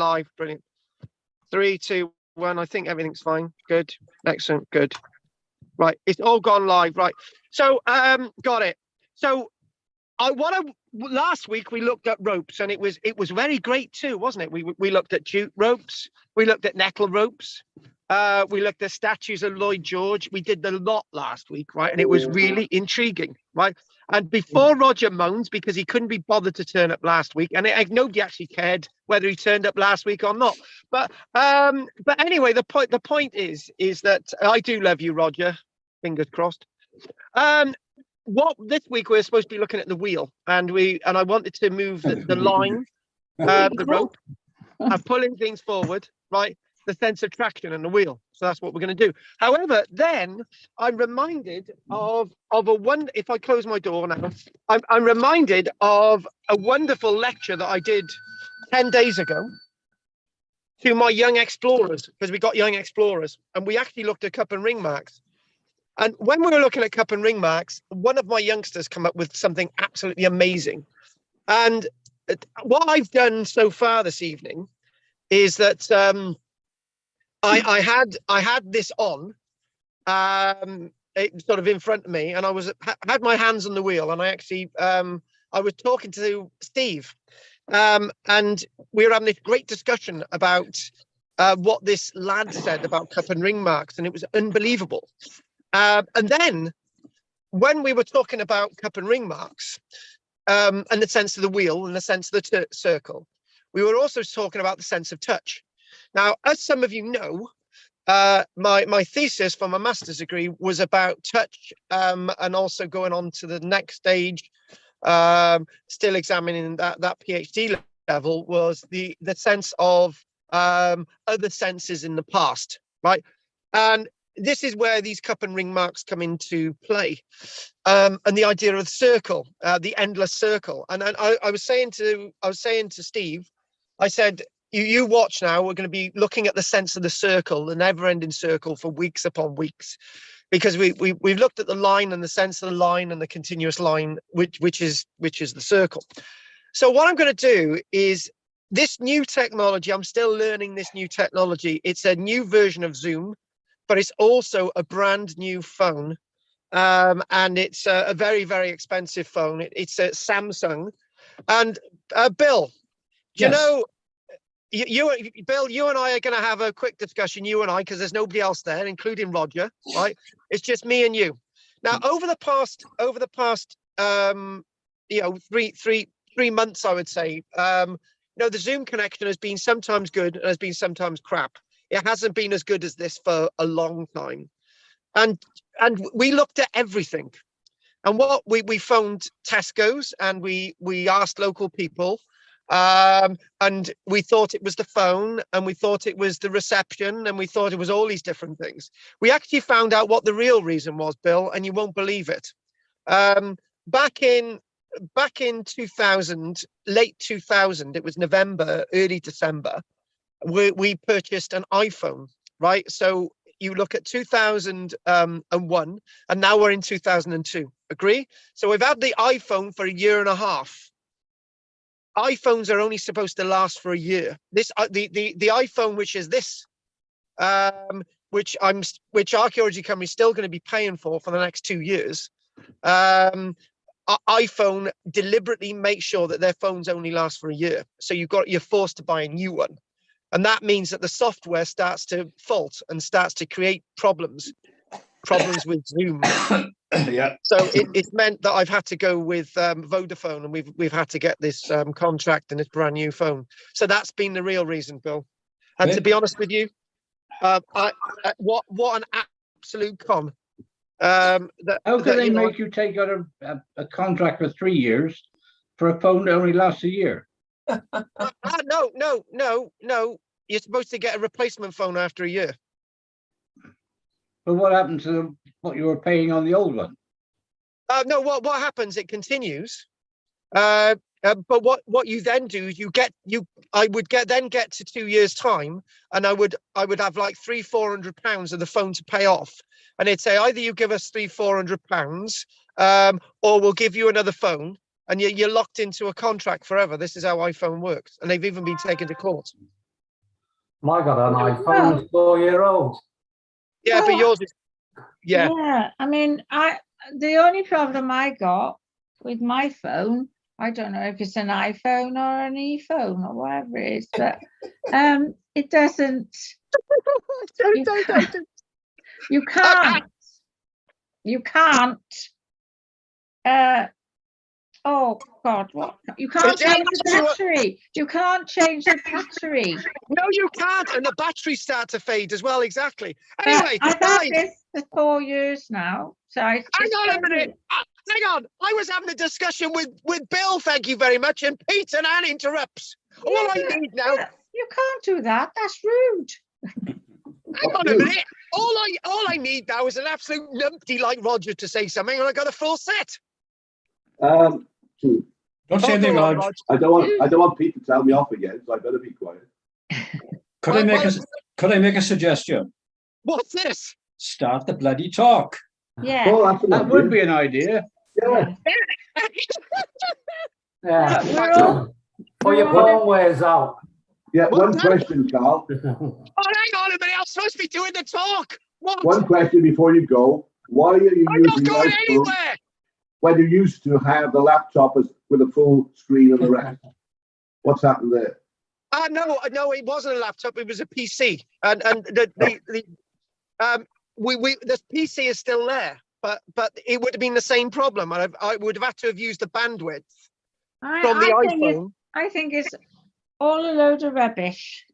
live. Brilliant. 3, 2, 1. I think everything's fine. Good. Excellent. Good. Right. It's all gone live. Right. So, got it. So, last week we looked at ropes, and it was very great too, wasn't it? We looked at jute ropes. We looked at nettle ropes. We looked at statues of Lloyd George. We did the lot last week, right? And it was really intriguing, right? And before Roger moans because he couldn't be bothered to turn up last week, and nobody actually cared whether he turned up last week or not. But anyway, the point is that I do love you, Roger. Fingers crossed. What this week we're supposed to be looking at the wheel, and I wanted to move the line, the rope, and pulling things forward, right? The sense of traction and the wheel. So that's what we're going to do. However, then I'm reminded of if I close my door now, I'm reminded of a wonderful lecture that I did 10 days ago to my young explorers, because we got young explorers, and we actually looked at cup and ring marks. And when we were looking at cup and ring marks, one of my youngsters come up with something absolutely amazing. And what I've done so far this evening is that I had this on, it sort of in front of me, and I had my hands on the wheel, and I actually I was talking to Steve, and we were having this great discussion about what this lad said about cup and ring marks, and it was unbelievable. And then when we were talking about cup and ring marks, and the sense of the wheel and the sense of the circle, we were also talking about the sense of touch. Now, as some of you know, my thesis for my master's degree was about touch, and also going on to the next stage, still examining that PhD level, was the sense of other senses in the past, right? And this is where these cup and ring marks come into play, and the idea of the circle, the endless circle. And I was saying to Steve, I said, you watch now. We're going to be looking at the sense of the circle, the never-ending circle, for weeks upon weeks, because we've looked at the line and the sense of the line and the continuous line, which is the circle. So what I'm going to do is this new technology. I'm still learning this new technology. It's a new version of Zoom, but it's also a brand new phone, and it's a very, very expensive phone. It's a Samsung. And Bill, do you know? Bill, you and I are going to have a quick discussion, you and I, because there's nobody else there, including Roger, right? It's just me and you. Now, over the past, 3 months, I would say, the Zoom connection has been sometimes good and has been sometimes crap. It hasn't been as good as this for a long time. And we looked at everything. And what we phoned Tesco's, and we asked local people, and we thought it was the phone, and we thought it was the reception, and we thought it was all these different things. We actually found out what the real reason was, Bill, and you won't believe it. Back in 2000, late 2000, it was November, early December, we purchased an iPhone, right? So you look at 2001, and now we're in 2002. Agree? So we've had the iPhone for a year and a half. iPhones are only supposed to last for a year. This the iPhone, which is this, which archaeology company is still going to be paying for the next 2 years. iPhone deliberately makes sure that their phones only last for a year. So you're forced to buy a new one. And that means that the software starts to fault and starts to create problems with Zoom. Yeah. So it's meant that I've had to go with Vodafone, and we've had to get this contract and this brand new phone. So that's been the real reason, Bill. And to be honest with you, what an absolute con. How can they make you take out a contract for 3 years for a phone that only lasts a year? No. You're supposed to get a replacement phone after a year. But what happened to what you were paying on the old one? No, what happens? It continues. But what you then do is I would get to 2 years time, and I would have like £300-400 of the phone to pay off, and it'd say either you give us £300-400, or we'll give you another phone, and you're locked into a contract forever. This is how iPhone works, and they've even been taken to court. I got an iPhone 4-year-old. Yeah, but yours is, yeah. Yeah, I mean, the only problem I got with my phone, I don't know if it's an iPhone or an e-phone or whatever it is, but it doesn't. You can't. Oh God, what? You can't change the battery. You can't change the battery. No, you can't, and the batteries start to fade as well. Exactly. Anyway, I've had this for 4 years now. So hang on a minute. Hang on. I was having a discussion with Bill. Thank you very much. And Pete and Anne interrupts. All I need now. You can't do that. That's rude. Hang on a minute. All I need now is an absolute numpty like Roger to say something, and I got a full set. Don't say anything, Rog. I don't want Pete to tell me off again, so I better be quiet. Could I make a suggestion? What's this? Start the bloody talk. Yeah. Oh, that would be an idea. Yeah. Yeah. Or your phone wears out. Yeah, one question, Carl. Oh, hang on a minute. I'm supposed to be doing the talk. What? One question before you go. Why are you I'm not using going iPhone anywhere. when you used to have the laptop with a full screen and the rest? What's happened there? No, it wasn't a laptop. It was a PC, and the PC is still there, but it would have been the same problem. I would have had to have used the bandwidth from the iPhone. I think it's all a load of rubbish.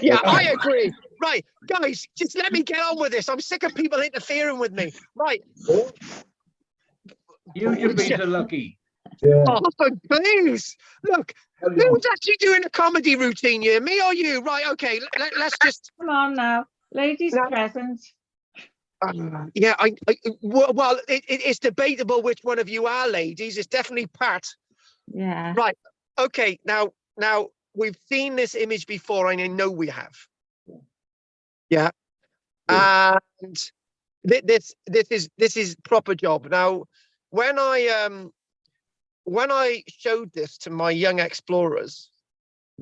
Yeah, I agree. Right, guys, just let me get on with this. I'm sick of people interfering with me. Right. You should be so lucky. Yeah. Oh, please. Look, who's actually doing a comedy routine here? Me or you? Right, okay, let's just... Come on now. Ladies present. Yeah, well, it's debatable which one of you are ladies. It's definitely Pat. Yeah. Right, okay, now we've seen this image before, and I know we have. Yeah. And this is proper job. Now, when I showed this to my young explorers,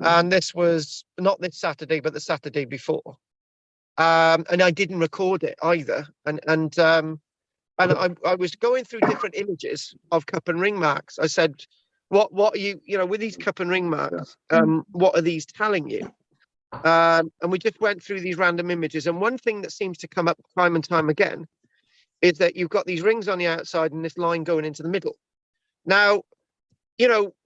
and this was not this Saturday, but the Saturday before, and I didn't record it either, and I was going through different images of cup and ring marks. I said, what are you with these cup and ring marks? What are these telling you? And we just went through these random images, and one thing that seems to come up time and time again is that you've got these rings on the outside and this line going into the middle. Now,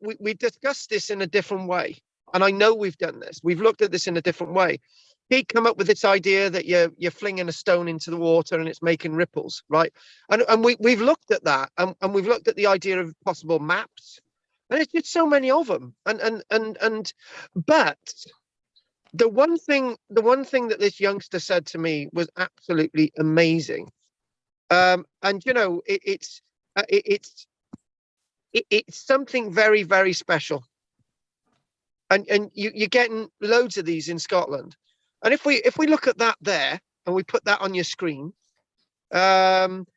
we discussed this in a different way, and I know we've done this. We've looked at this in a different way. He'd come up with this idea that you're flinging a stone into the water and it's making ripples, right? And we've looked at that, and we've looked at the idea of possible maps, and it's just so many of them. But the one thing that this youngster said to me was absolutely amazing. And it's something very, very special. And you're getting loads of these in Scotland. And if we look at that there and we put that on your screen, and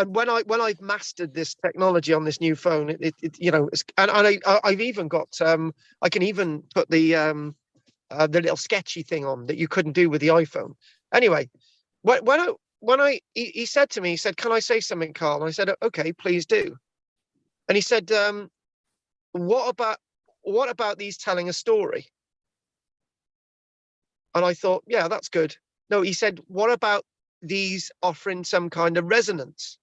when I've mastered this technology on this new phone, I've even got I can even put the little sketchy thing on that you couldn't do with the iPhone. Anyway, he said to me, he said, "Can I say something, Carl?" And I said, "Okay, please do." And he said, what about these telling a story? And I thought, yeah, that's good. No, he said, what about these offering some kind of resonance?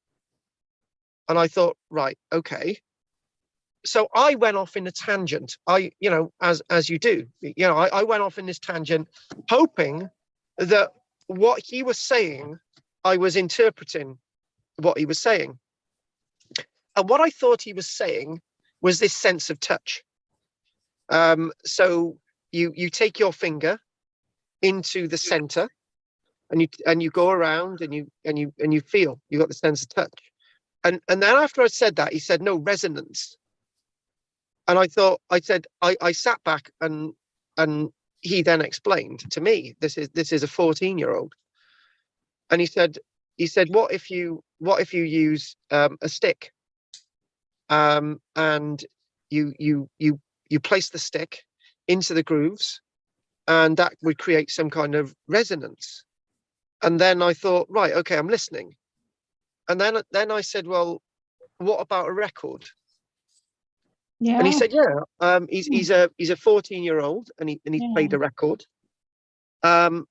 And I thought, right, okay. So I went off in a tangent. As you do, I went off in this tangent, hoping that what he was saying, I was interpreting what he was saying. And what I thought he was saying was this sense of touch. So you take your finger into the center, and you go around, and you feel you got the sense of touch. And then after I said that, he said, no, resonance. And I said, I sat back, and he then explained to me, this is a 14-year-old. And he said, what if you use a stick, and you place the stick into the grooves, and that would create some kind of resonance. And then I thought, right, okay, I'm listening. And then I said, well, what about a record? Yeah. And he said, yeah, he's a 14-year-old, and he's played a record. And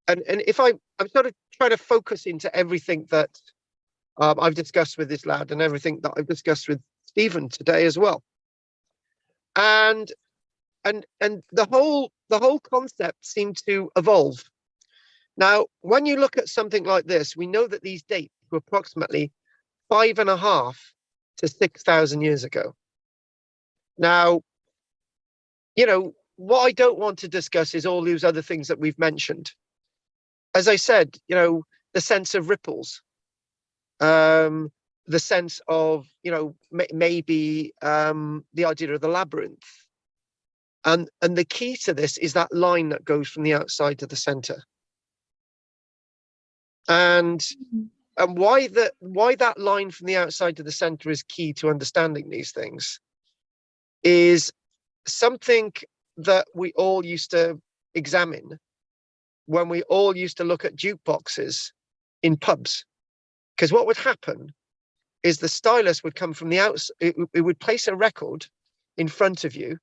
if I'm sort of trying to focus into everything that I've discussed with this lad and everything that I've discussed with Stephen today as well. And the whole concept seemed to evolve. Now, when you look at something like this, we know that these dates were approximately 5.5 to 6,000 years ago. Now, you know, what I don't want to discuss is all those other things that we've mentioned. As I said, you know, the sense of ripples, the sense of, you know, maybe the idea of the labyrinth. And the key to this is that line that goes from the outside to the center. And why that line from the outside to the center is key to understanding these things is something that we all used to examine when we all used to look at jukeboxes in pubs. Because what would happen is the stylus would come from the outside. It would place a record in front of you.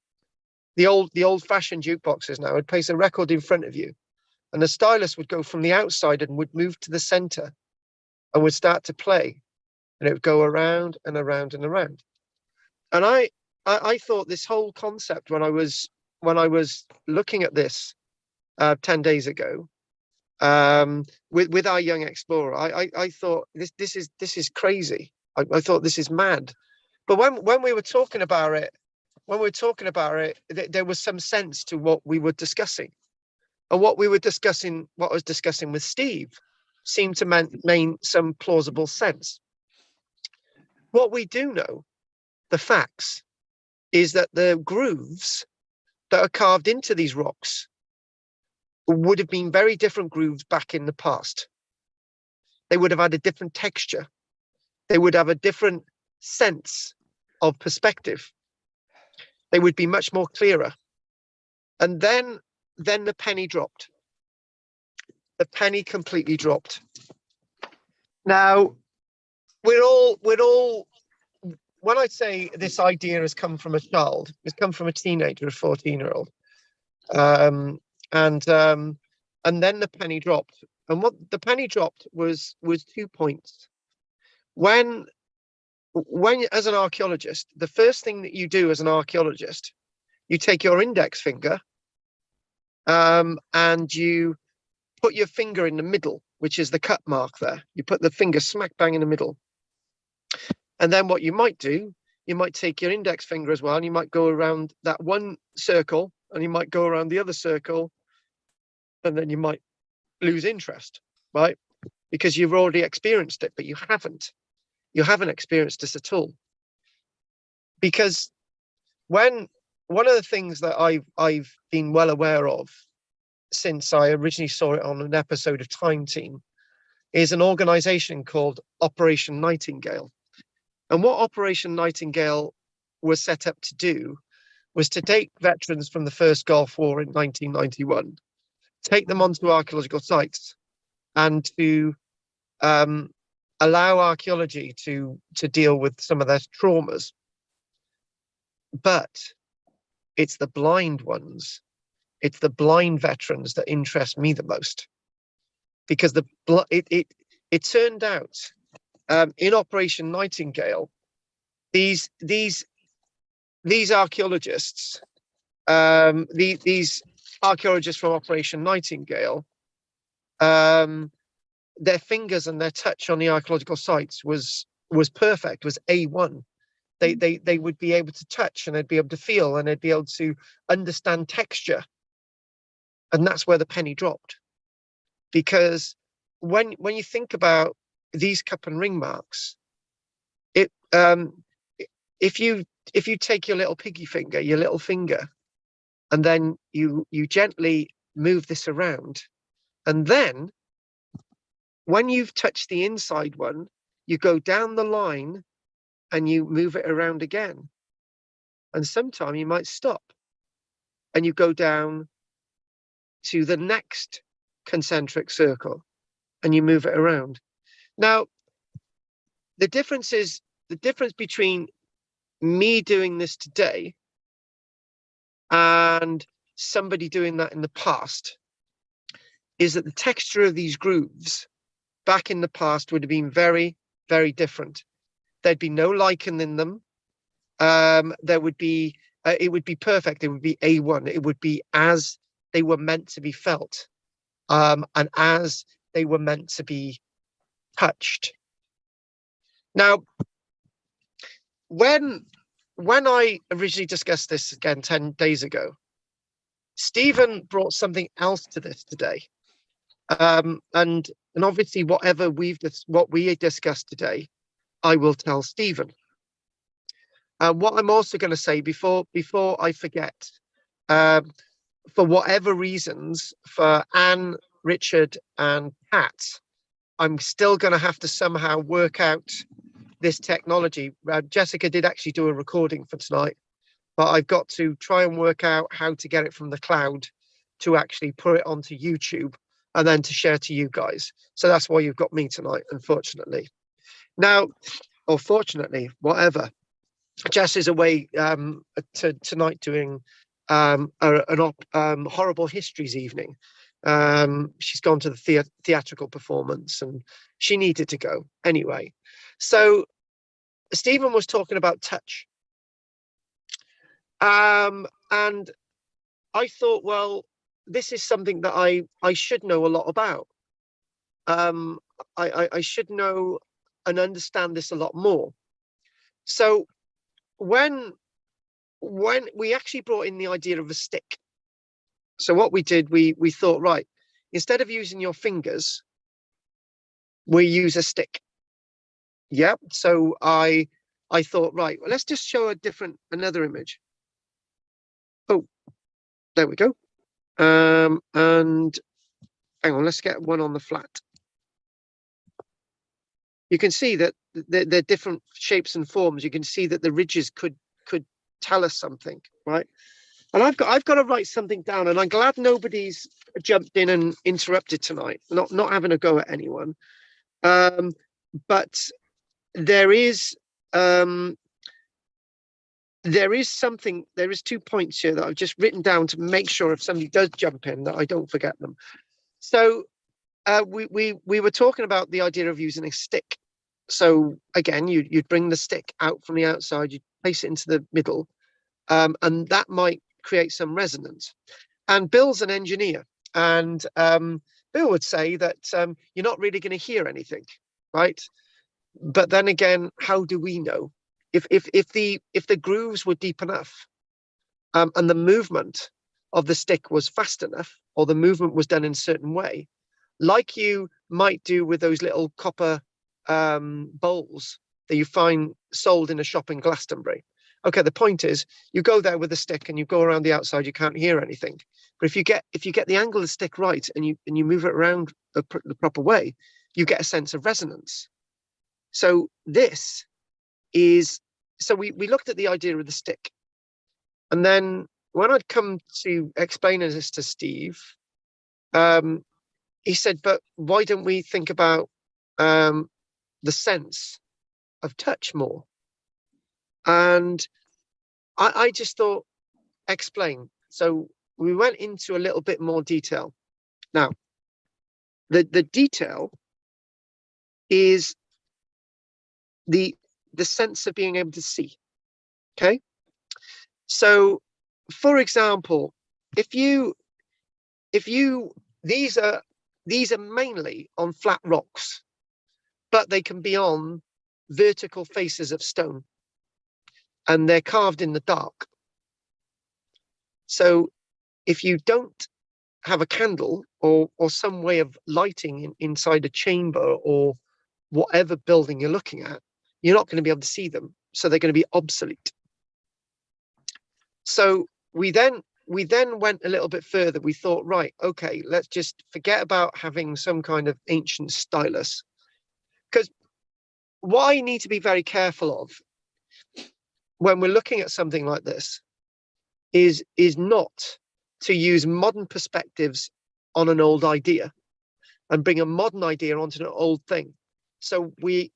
The old-fashioned jukeboxes now would place a record in front of you, and the stylus would go from the outside and would move to the center and would start to play, and it would go around and around and around. And I thought this whole concept when I was looking at this 10 days ago with our young explorer, I thought this is crazy. I thought this is mad. But when we were talking about it, there was some sense to what we were discussing, and what I was discussing with Steve seemed to make some plausible sense. What we do know, the facts, is that the grooves that are carved into these rocks would have been very different grooves back in the past. They would have had a different texture. They would have a different sense of perspective. They would be much more clearer. And then the penny dropped. The penny completely dropped. Now, we're all, when I say this idea has come from a child, it's come from a teenager, a 14-year-old. And then the penny dropped. And what the penny dropped was 2 points. When as an archaeologist, the first thing that you do as an archaeologist, you take your index finger and you put your finger in the middle, which is the cut mark there. You put the finger smack bang in the middle. And then what you might do, you might take your index finger as well, and you might go around that one circle, and you might go around the other circle, and then you might lose interest, right? Because you've already experienced it, but you haven't. You haven't experienced this at all. Because one of the things that I've been well aware of since I originally saw it on an episode of Time Team is an organization called Operation Nightingale. And what Operation Nightingale was set up to do was to take veterans from the first Gulf War in 1991, take them onto archaeological sites, and to allow archaeology to deal with some of their traumas. But it's the blind ones, it's the blind veterans that interest me the most, because it turned out in Operation Nightingale, these archaeologists, these archaeologists from Operation Nightingale, their fingers and their touch on the archaeological sites was perfect, was A1. They would be able to touch, and they'd be able to feel, and they'd be able to understand texture. And that's where the penny dropped. Because when you think about these cup and ring marks, if you take your little piggy finger, your little finger, and then you gently move this around, and then when you've touched the inside one, you go down the line and you move it around again. And sometime you might stop. and you go down to the next concentric circle and you move it around. Now, the difference between me doing this today and somebody doing that in the past is that the texture of these grooves back in the past would have been very, very different. There'd be no lichen in them. There would be, it would be perfect. It would be A1. It would be as they were meant to be felt, and as they were meant to be touched. Now, when I originally discussed this again 10 days ago, Stephen brought something else to this today. And obviously what we discussed today, I will tell Stephen. What I'm also going to say before I forget, for whatever reasons, for Anne, Richard, and Pat, I'm still going to have to somehow work out this technology. Jessica did actually do a recording for tonight, but I've got to try and work out how to get it from the cloud to actually put it onto YouTube and then to share to you guys. So that's why you've got me tonight, unfortunately. Now, or fortunately, whatever. Jess is away tonight doing an horrible histories evening. She's gone to the theatrical performance and she needed to go anyway. So Stephen was talking about touch. And I thought, well, this is something that I should know a lot about. I should know and understand this a lot more. So when we actually brought in the idea of a stick, so what we did, we thought, right, instead of using your fingers, we use a stick. Yeah. So I thought, right, well, let's just show another image. Oh, there we go. And hang on, let's get one on the flat. You can see that they're different shapes and forms. You can see that the ridges could tell us something, right? And I've got to write something down, and I'm glad nobody's jumped in and interrupted tonight. Not having a go at anyone, but there is something. There is 2 points here that I've just written down to make sure if somebody does jump in that I don't forget them. So we were talking about the idea of using a stick. So again, you'd bring the stick out from the outside, you'd place it into the middle, and that might create some resonance. And Bill's an engineer, and Bill would say that you're not really going to hear anything, right? But then again, how do we know if the grooves were deep enough, and the movement of the stick was fast enough, or the movement was done in a certain way, like you might do with those little copper bowls that you find sold in a shop in Glastonbury. Okay, the point is, you go there with a stick and you go around the outside, you can't hear anything. But if you get the angle of the stick right and you move it around the proper way, you get a sense of resonance. So this is, so we looked at the idea of the stick, and then when I'd come to explain this to Steve, he said, but why don't we think about the sense of touch more? And I just thought, explain. So we went into a little bit more detail. Now, the detail is the sense of being able to see. Okay. So, for example, these are mainly on flat rocks, but they can be on vertical faces of stone, and they're carved in the dark. So if you don't have a candle or some way of lighting inside a chamber or whatever building you're looking at, you're not going to be able to see them. So they're going to be obsolete. So we then went a little bit further. We thought, right, okay, let's just forget about having some kind of ancient stylus. Because what I need to be very careful of when we're looking at something like this is not to use modern perspectives on an old idea and bring a modern idea onto an old thing. So we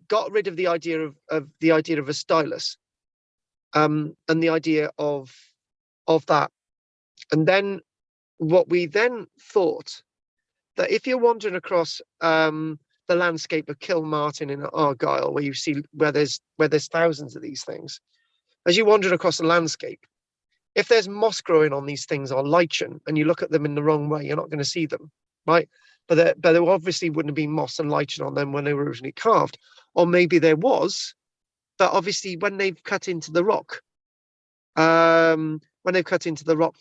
got rid of the idea of a stylus, and the idea of that. And then what we then thought, that if you're wandering across the landscape of Kilmartin in Argyll, where you see where there's thousands of these things, as you wander across the landscape, if there's moss growing on these things or lichen, and you look at them in the wrong way, you're not going to see them, right? But there obviously wouldn't have been moss and lichen on them when they were originally carved, or maybe there was, but obviously when they've cut into the rock, the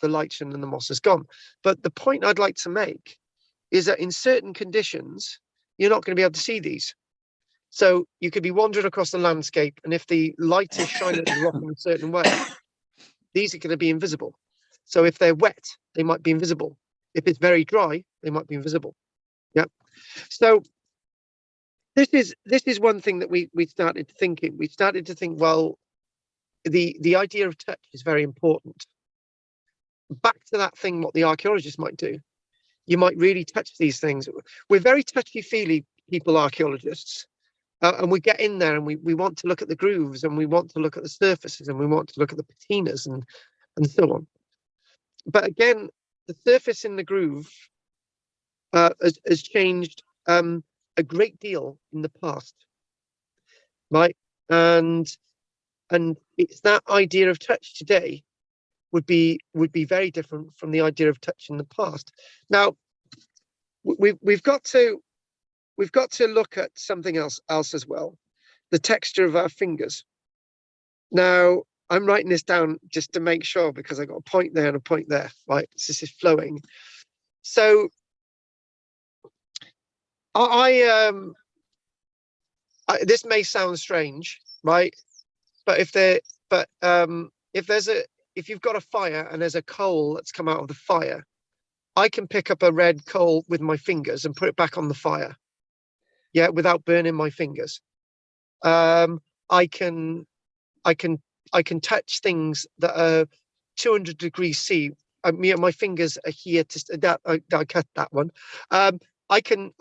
lichen and the moss is gone. But the point I'd like to make is that in certain conditions, you're not going to be able to see these. So you could be wandering across the landscape, and if the light is shining at the rock in a certain way, these are going to be invisible. So if they're wet, they might be invisible. If it's very dry, they might be invisible. Yeah. So this is one thing that we started thinking. We started to think, well, the idea of touch is very important. Back to that thing, what the archaeologist might do. You might really touch these things. We're very touchy-feely people, archaeologists. And we get in there and we want to look at the grooves, and we want to look at the surfaces, and we want to look at the patinas and so on. But again, the surface in the groove has changed a great deal in the past, right? And it's that idea of touch today would be very different from the idea of touch in the past. Now, we've got to look at something else as well, the texture of our fingers. Now, I'm writing this down just to make sure, because I got a point there and a point there, right? This is flowing. So this may sound strange, right? But if you've got a fire and there's a coal that's come out of the fire, I can pick up a red coal with my fingers and put it back on the fire. Yeah, without burning my fingers. I can touch things that are 200 degrees C. My fingers are here to I cut that one. I can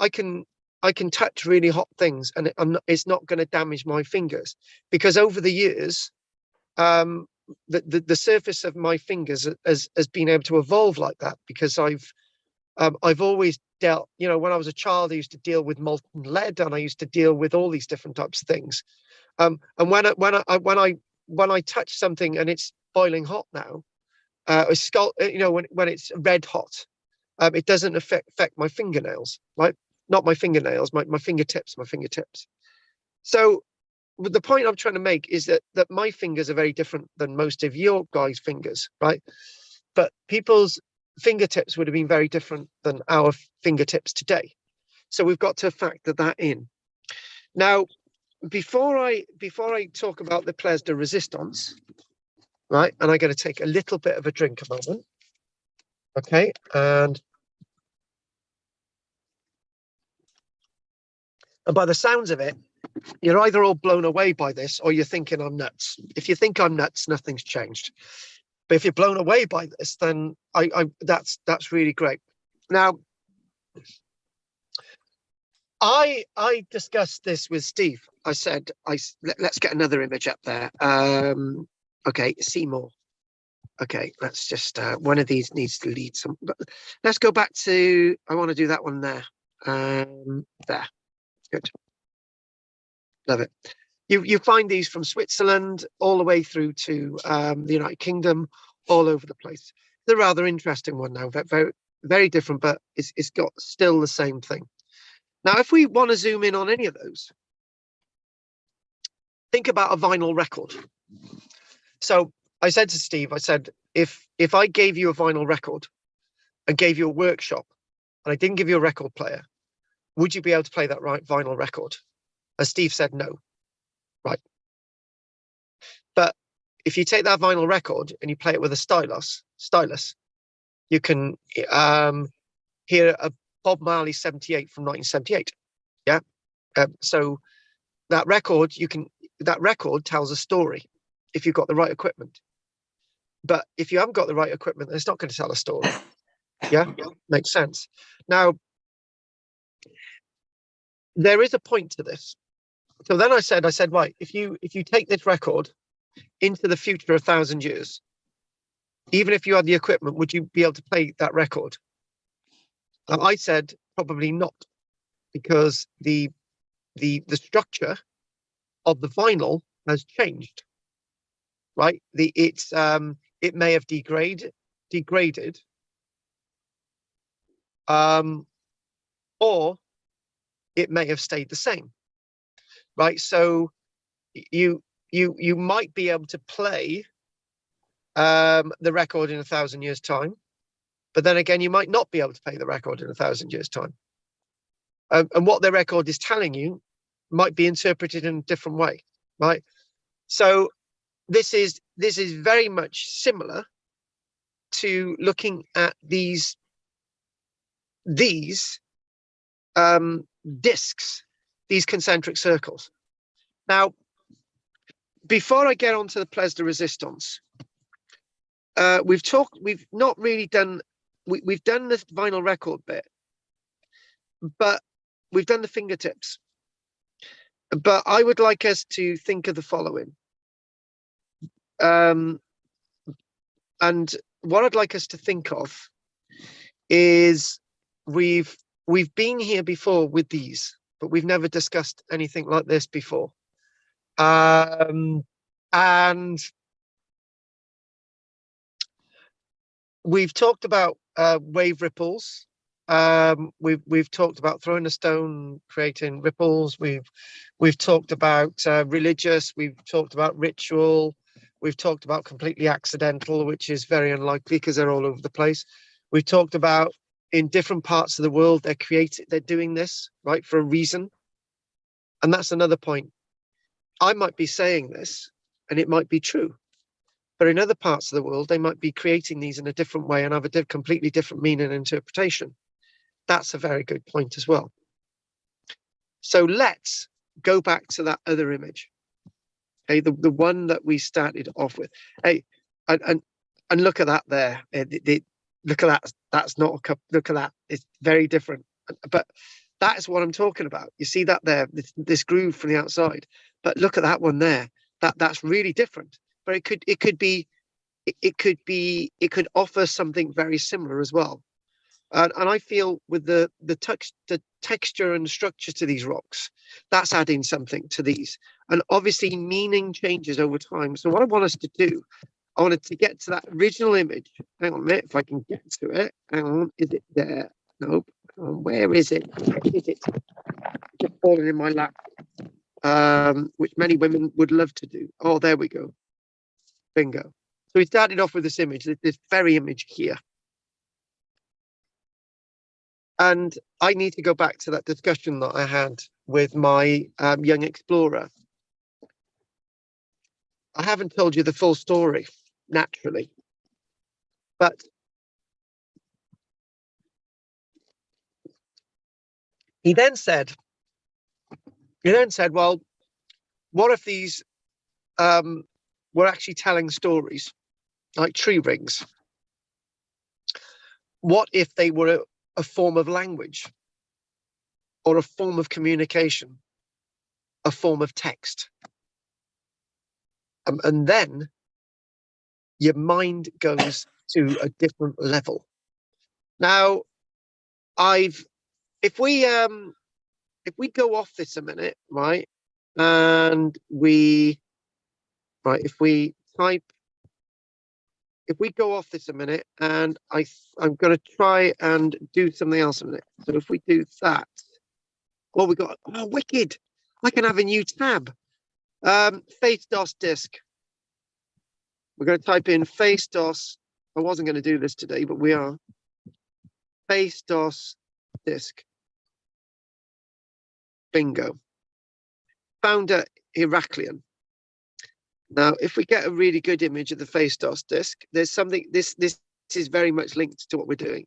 touch really hot things, and it's not going to damage my fingers, because over the years, the surface of my fingers has been able to evolve like that, because I've always dealt, when I was a child, I used to deal with molten lead, and I used to deal with all these different types of things. And when I touch something and it's boiling hot now, when it's red hot, it doesn't affect my fingernails, right? Not my fingernails, my fingertips. So the point I'm trying to make is that my fingers are very different than most of your guys' fingers, right? But people's fingertips would have been very different than our fingertips today. So we've got to factor that in. Now, before I talk about the pièce de résistance, right, and I'm going to take a little bit of a drink a moment. Okay, and by the sounds of it, you're either all blown away by this, or you're thinking I'm nuts. If you think I'm nuts, nothing's changed. But if you're blown away by this, then that's really great. Now, I discussed this with Steve. I said, let's get another image up there. Okay, see more. Okay, let's just one of these needs to lead some. But let's go back to. I want to do that one there. There, good. Love it. You find these from Switzerland all the way through to the United Kingdom, all over the place. It's a rather interesting one now, very, very different, but it's got still the same thing. Now, if we want to zoom in on any of those, think about a vinyl record. So I said to Steve, I said, if I gave you a vinyl record and gave you a workshop, and I didn't give you a record player, would you be able to play that right vinyl record? And Steve said no. Right. But if you take that vinyl record and you play it with a stylus, you can hear a Bob Marley 78 from 1978. Yeah. So that record tells a story if you've got the right equipment. But if you haven't got the right equipment, then it's not going to tell a story. Yeah, makes sense. Now, there is a point to this. So then I said, right, if you take this record into the future 1,000 years, even if you had the equipment, would you be able to play that record? I said probably not, because the structure of the vinyl has changed, right? It may have degraded, or it may have stayed the same, right? So you might be able to play the record in 1,000 years' time, but then again, you might not be able to play the record in 1,000 years' time. And what the record is telling you might be interpreted in a different way, right? So this is very much similar to looking at these discs, these concentric circles. Now, before I get on to the pièce de résistance, we've not really done, we've done this vinyl record bit, but we've done the fingertips. But I would like us to think of the following. And what I'd like us to think of is we've been here before with these, but we've never discussed anything like this before. And we've talked about wave ripples. We've talked about throwing a stone, creating ripples. We've talked about religious. We've talked about ritual. We've talked about completely accidental, which is very unlikely because they're all over the place. We've talked about in different parts of the world they're doing this, right, for a reason. And that's another point. I might be saying this, and it might be true, but in other parts of the world they might be creating these in a different way and have a completely different meaning and interpretation. That's a very good point as well. So let's go back to that other image. Okay, the one that we started off with. Hey, and look at that there. Look at that. That's not a cup. Look at that. It's very different. But that is what I'm talking about. You see that there, this groove from the outside. But look at that one there. That's really different. But it could offer something very similar as well. And I feel with the texture and structure to these rocks, that's adding something to these. And obviously meaning changes over time. So what I want us to do, I wanted to get to that original image. Hang on a minute, if I can get to it. Hang on, is it there? Nope. Where is it? Where is it? Just falling in my lap, which many women would love to do. Oh, there we go. Bingo. So we started off with this image, this very image here. And I need to go back to that discussion that I had with my young explorer. I haven't told you the full story, naturally. But he then said, well, what if these were actually telling stories, like tree rings? What if they were a form of language, or a form of communication, a form of text? And then your mind goes to a different level. Now, if we go off this a minute, right, and if we go off this a minute, and I'm going to try and do something else a minute. So if we do that, oh, wicked! I can have a new tab. Face DOS disk. We're going to type in face DOS. I wasn't going to do this today, but we are. Face DOS disk. Bingo. Founder Heraclean. Now, if we get a really good image of the face DOS disk, there's something. This is very much linked to what we're doing,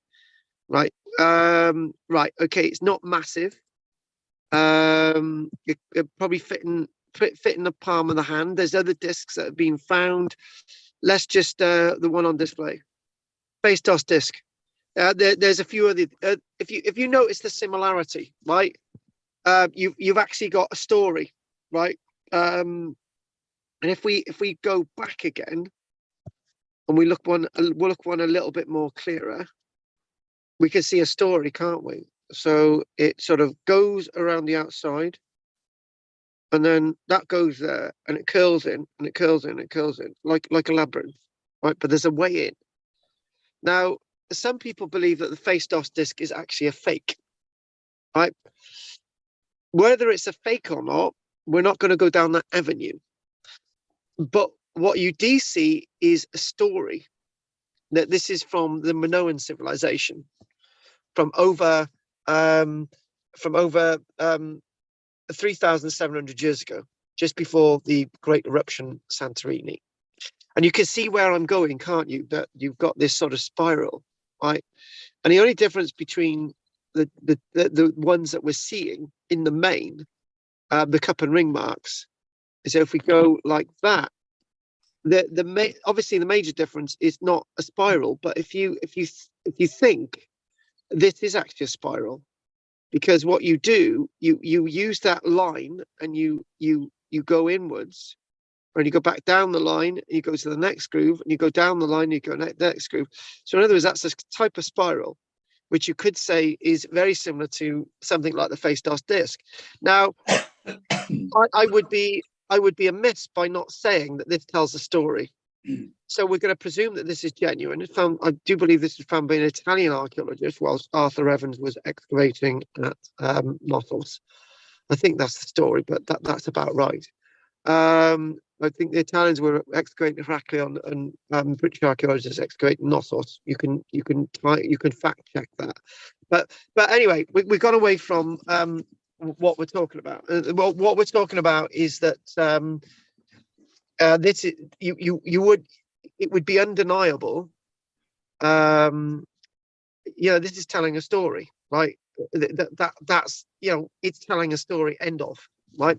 right? Right. Okay. It's not massive. It probably fit fit in the palm of the hand. There's other discs that have been found. Let's just the one on display, face DOS disc. There's a few other. If you notice the similarity, right? You've actually got a story, right? And if we go back again, and we'll look one a little bit more clearer, we can see a story, can't we? So it sort of goes around the outside, and then that goes there, and it curls in, and it curls in, and it curls in, like a labyrinth, right? But there's a way in. Now, some people believe that the face DOS disc is actually a fake, right? Whether it's a fake or not, we're not going to go down that avenue. But what you do see is a story that this is from the Minoan civilization, from over 3,700 years ago, just before the great eruption Santorini. And you can see where I'm going, can't you? That you've got this sort of spiral, right? And the only difference between the ones that we're seeing in the main, the cup and ring marks, is if we go like that, obviously the major difference is not a spiral, but if you think this is actually a spiral, because what you do, you use that line and you go inwards, and you go back down the line, and you go to the next groove, and you go down the line, and you go next groove. So in other words, that's a type of spiral, which you could say is very similar to something like the face DOS disc. Now, I would be amiss by not saying that this tells a story. So we're going to presume that this is genuine. I do believe this was found by an Italian archaeologist whilst Arthur Evans was excavating at Knossos. I think that's the story, but that's about right. I think the Italians were excavating Heracleon, and British archaeologists excavating Knossos. You can fact check that. But anyway, we've gone away from what we're talking about. What we're talking about is that this is, it would be undeniable. This is telling a story, right? That's it's telling a story. End of, right?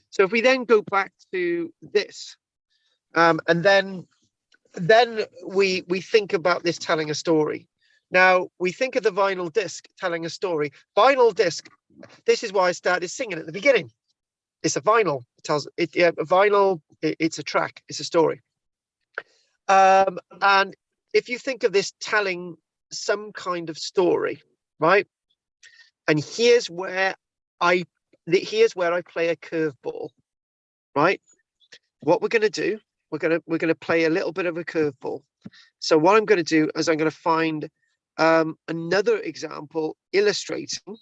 So if we then go back to this, and then we think about this telling a story. Now we think of the vinyl disc telling a story. Vinyl disc. This is why I started singing at the beginning. It's a vinyl. It tells it. Yeah, a vinyl. It's a track. It's a story. And if you think of this telling some kind of story, right? And here's where I play a curveball, right? What we're going to do, we're going to play a little bit of a curveball. So what I'm going to do is I'm going to find another example illustrating.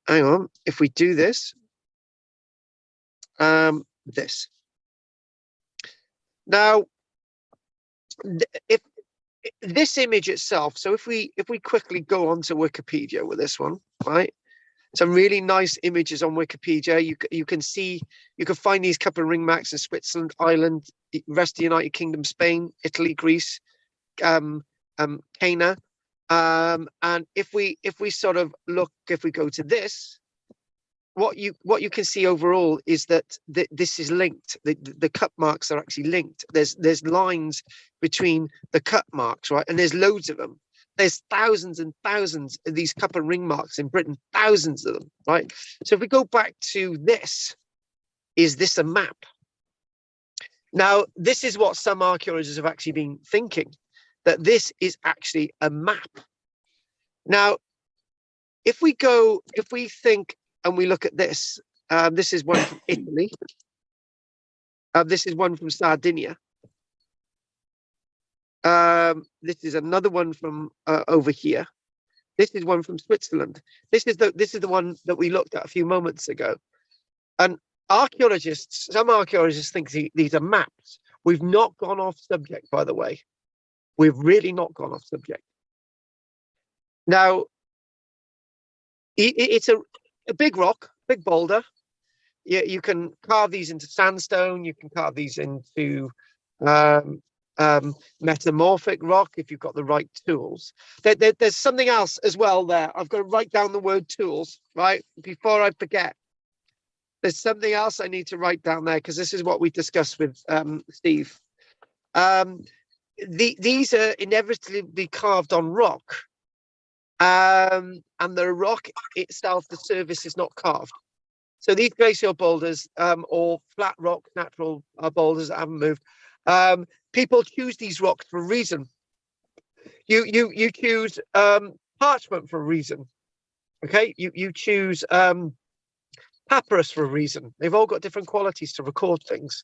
Hang on, if we do this, this. Now, if this image itself, so if we quickly go onto Wikipedia with this one, right? Some really nice images on Wikipedia. You can find these cup and ring marks in Switzerland, Ireland, rest of the United Kingdom, Spain, Italy, Greece, Cana. And if we sort of look, if we go to this, what you can see overall is that this is linked. The cut marks are actually linked. There's lines between the cut marks, right? And there's loads of them. There's thousands and thousands of these cup and ring marks in Britain, thousands of them, right? So if we go back to this, is this a map? Now, this is what some archaeologists have actually been thinking, that this is actually a map. Now, if we think and we look at this, this is one from Italy. This is one from Sardinia. This is another one from over here. This is one from Switzerland. This is the one that we looked at a few moments ago. And some archaeologists think these are maps. We've not gone off subject, by the way. We've really not gone off subject. Now, it's a big rock, big boulder. You can carve these into sandstone. You can carve these into metamorphic rock if you've got the right tools. There's something else as well there. I've got to write down the word tools, right, before I forget. There's something else I need to write down there because this is what we discussed with Steve. These are inevitably carved on rock, and the rock itself, the surface is not carved. So these glacial boulders, or flat rock, natural boulders that haven't moved, people choose these rocks for a reason. You choose parchment for a reason. Okay, you choose papyrus for a reason. They've all got different qualities to record things.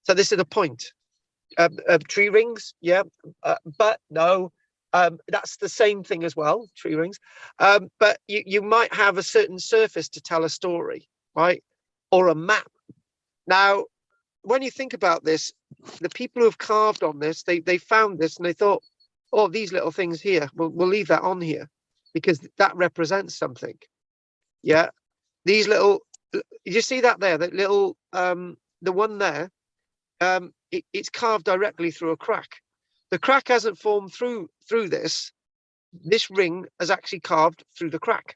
So this is the point. Tree rings, yeah, but no, that's the same thing as well, tree rings. But you might have a certain surface to tell a story, right? Or a map. Now, when you think about this, the people who have carved on this, they found this and they thought, oh, these little things here, we'll leave that on here because that represents something. Yeah, these little, you see that there, that little, the one there, it's carved directly through a crack. The crack hasn't formed through this. This ring has actually carved through the crack,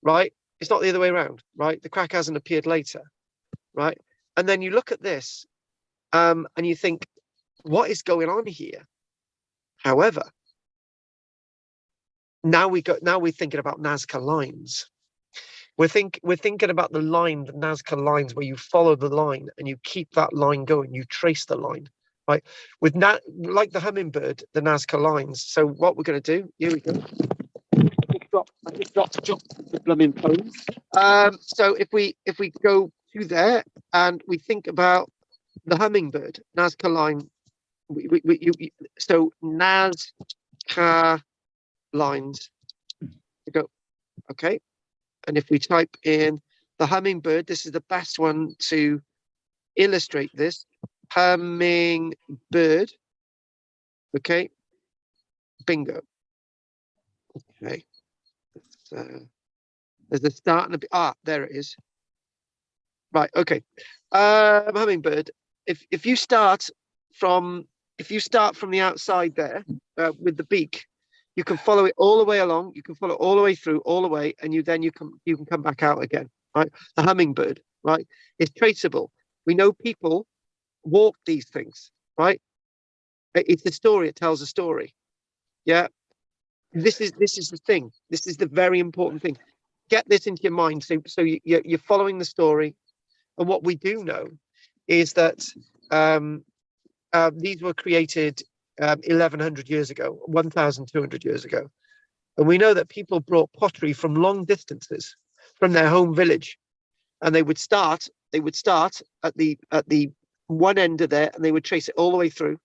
right? It's not the other way around, right? The crack hasn't appeared later, right? And then you look at this, and you think, what is going on here? However, now we're thinking about Nazca Lines. We're thinking about the line, the Nazca Lines, where you follow the line and you keep that line going. You trace the line, right? Like the hummingbird, the Nazca Lines. So what we're going to do? Here we go. I just dropped the blooming phone. So if we go to there and we think about the hummingbird Nazca line, so Nazca Lines. We go, okay. And if we type in the hummingbird, this is the best one to illustrate this. Hummingbird. Okay. Bingo. Okay. There's a start and there it is. Right. Okay. Hummingbird. If you start from the outside there with the beak, you can follow it all the way along. You can follow it all the way through, all the way, and you can come back out again. Right. The hummingbird. Right. It's traceable. We know people walk these things. Right. It's the story. It tells a story. Yeah. This is the thing. This is the very important thing. Get this into your mind. So you're following the story. And what we do know is that these were created 1,100 years ago, 1,200 years ago. And we know that people brought pottery from long distances from their home village. And they would start at the one end of there and they would trace it all the way through.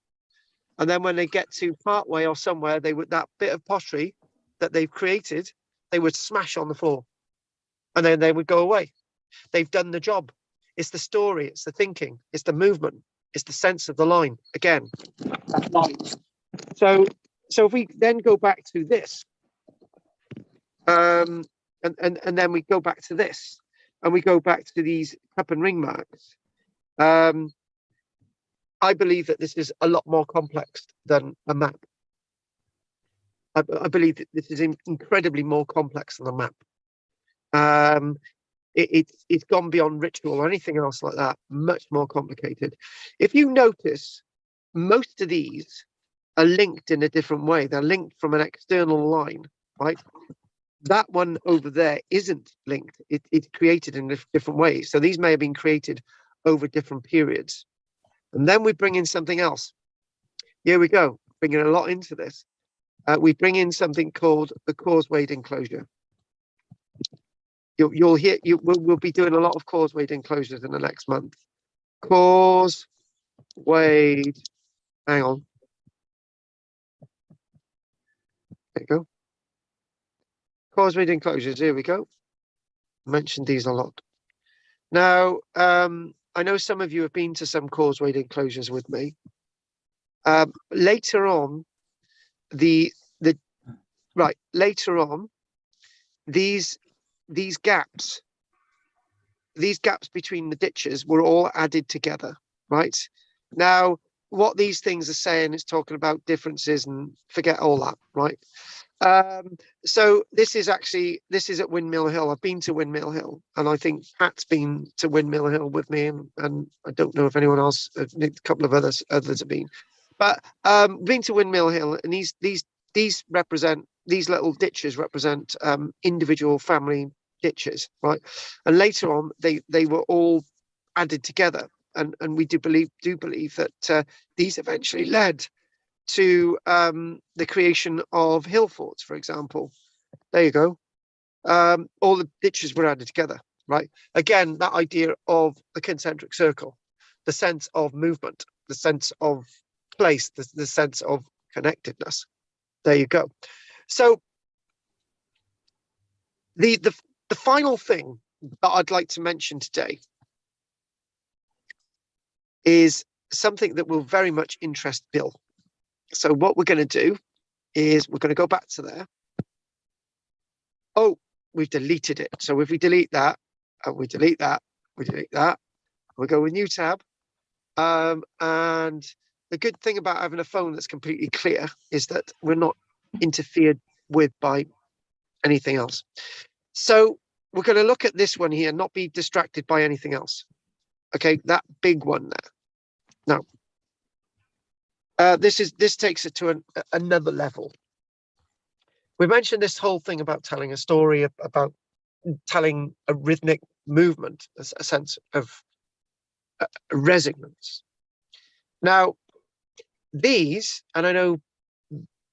And then when they get to part way or somewhere, that bit of pottery that they've created, they would smash on the floor. And then they would go away. They've done the job. It's the story, it's the thinking, it's the movement, it's the sense of the line. Again, that line. So if we then go back to this, and then we go back to this, and we go back to these cup and ring marks, I believe that this is a lot more complex than a map. I believe that this is incredibly more complex than a map. It's gone beyond ritual or anything else like that. Much more complicated. If you notice, most of these are linked in a different way. They're linked from an external line, right? That one over there isn't linked. It's created in different ways. So these may have been created over different periods. And then we bring in something else. Here we go, bringing a lot into this. We bring in something called the causewayed enclosure. We'll be doing a lot of causewayed enclosures in the next month. Causewayed, hang on. There you go. Causewayed enclosures, here we go. Mentioned these a lot. Now, I know some of you have been to some causewayed enclosures with me. Later on, these gaps between the ditches were all added together, right? Now, what these things are saying is talking about differences and forget all that, right? So this is at Windmill Hill. I've been to Windmill Hill, and I think Pat's been to Windmill Hill with me, and I don't know if anyone else, a couple of others have been, but been to Windmill Hill, and these represent, these little ditches represent individual family ditches, right? And later on, they were all added together, and we do believe that these eventually led to the creation of hill forts, for example. There you go. All the ditches were added together, right? Again, that idea of the concentric circle, the sense of movement, the sense of place, the sense of connectedness. There you go. So the final thing that I'd like to mention today is something that will very much interest Bill. So what we're going to do is we're going to go back to there. Oh, we've deleted it. So if we delete that, and we delete that, we delete that, we'll go with new tab. And the good thing about having a phone that's completely clear is that we're not interfered with by anything else. So we're going to look at this one here, not be distracted by anything else. Okay, that big one there. Now, this takes it to another level. We mentioned this whole thing about telling a story, about telling a rhythmic movement, a sense of resonance. Now, these, and I know